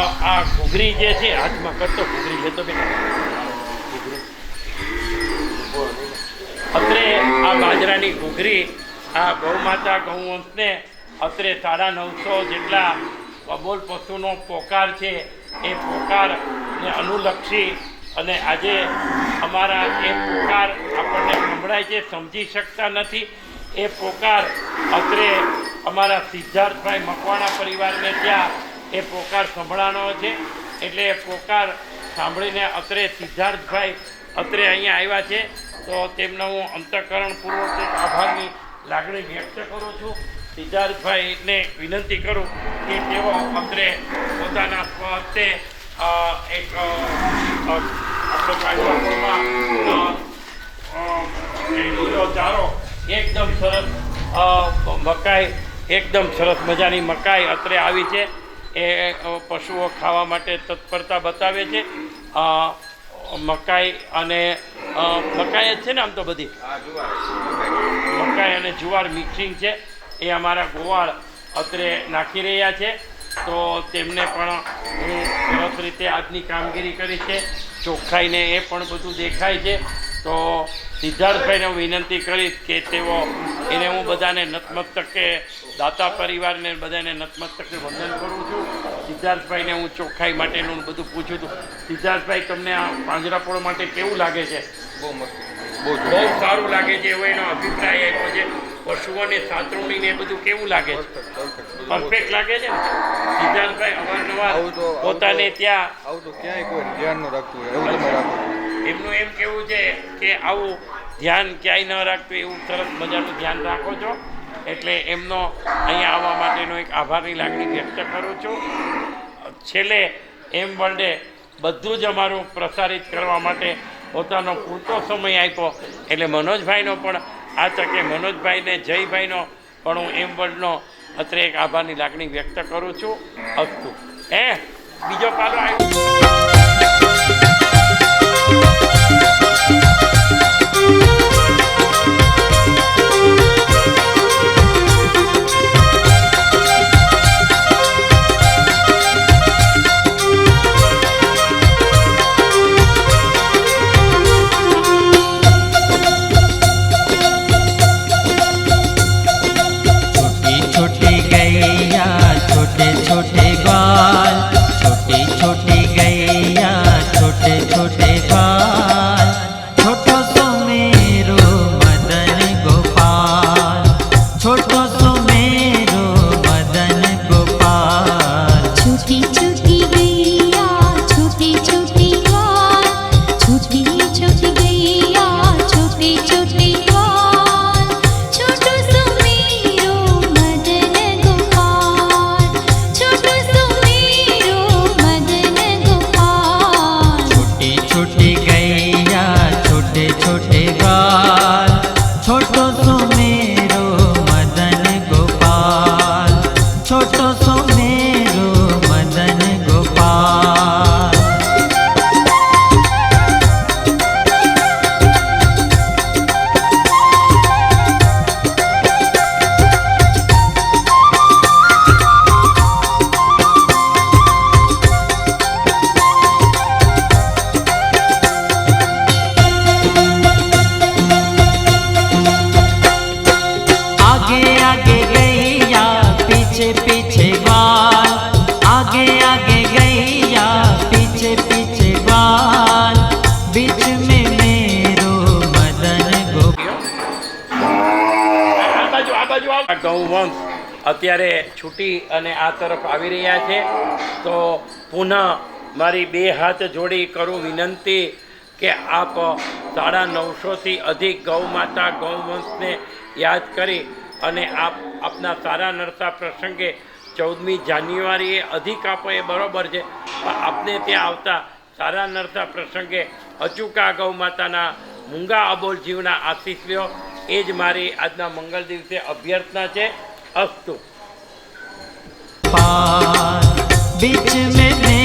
આ ઘૂઘરી જે છે હાથમાં કરતો ઘૂઘરી લેતો બેટા અત્રે આ બાજરાની ઘૂઘરી આ ગૌમાતા ગૌવંશને અત્રે 950 જેટલા અબોલ પશુનો પોકાર છે એ પોકારને અનુલક્ષી અને આજે અમારા એ પોકાર આપણને સંભળાય છે સમજી શકતા નથી એ પોકાર અત્રે અમારા સિદ્ધાર્થભાઈ મકવાણા પરિવારને ત્યાં એ પોકાર સંભળાનો છે એટલે એ પોકાર સાંભળીને અત્રે સિદ્ધાર્થભાઈ અત્રે અહીંયા આવ્યા છે તો તેમનો હું અંતઃકરણપૂર્વક એક આભારની લાગણી વ્યક્ત કરું છું સિદ્ધાર્થભાઈને વિનંતી કરું કે તેઓ અત્રે પોતાના સ્વહસ્તે એક લીલો ચારો એકદમ સરસ મકાઈ એકદમ સરસ મજાની મકાઈ અત્રે આવી છે એ પશુઓ ખાવા માટે તત્પરતા બતાવે છે મકાઈ અને મકાઈ જ છે ને આમ તો બધી મકાઈ અને જુવાર મિક્સિંગ છે એ અમારા ગોવાળ અત્રે નાખી રહ્યા છે તો તેમને પણ હું સરસ રીતે આજની કામગીરી કરી છે ચોખ્ખાઈને એ પણ બધું દેખાય છે તો સિદ્ધાર્થભાઈને હું વિનંતી કરીશ કે તેઓ એને હું બધાને નતમસ્તકે દાતા પરિવારને બધાને નતમસ્તકે વંદન કરું છું સિદ્ધાર્થભાઈને હું ચોખ્ખાઈ માટેનું બધું પૂછું છું સિદ્ધાર્થભાઈ તમને આ પાંજરાપોળ માટે કેવું લાગે છે બહુ મસ્ત બહુ સારું લાગે છે એવો એનો અભિપ્રાય આપ્યો છે પશુઓને સાચવણીને એ બધું કેવું લાગે છે પરફેક્ટ લાગે છે ને સિદ્ધાર્થભાઈ અવારનવાર પોતાને ત્યાં આવું તો ક્યાંય કોઈ ધ્યાન ન રાખતું એવું તમે રાખો એમનું એમ કેવું છે કે આવું ધ્યાન ક્યાંય ન રાખતું એવું સરસ મજાનું ધ્યાન રાખો છો એટલે એમનો અહીંયા આવવા માટેનો એક આભારની લાગણી વ્યક્ત કરું છું છેલ્લે એમ વર્લ્ડે બધું જ અમારું પ્રસારિત કરવા માટે પોતાનો પૂરતો સમય આપ્યો એટલે મનોજભાઈનો પણ આ તકે મનોજભાઈને જયભાઈનો પણ હું એમ વર્લ્ડનો અત્રે એક આભારની લાગણી વ્યક્ત કરું છું અસ્તુ બીજો પાલો આવ્યો ગૌવંશ અત્યારે છૂટી અને આ તરફ આવી રહ્યા છે તો પુનઃ મારી બે હાથ જોડી કરું વિનંતી કે આપ 950થી અધિક ગૌમાતા ગૌવંશને યાદ કરી અને આપના સારા નરસા પ્રસંગે 14મી જાન્યુઆરીએ અધિક આપો એ બરાબર છે પણ આપને ત્યાં આવતા સારા નરસા પ્રસંગે અચૂકા ગૌમાતાના મૂંગા અબોલ જીવના આશીષ લ્યો એ જ મારી આજના મંગળ દિવસે અભ્યર્થના છે અસ્તુ बीच में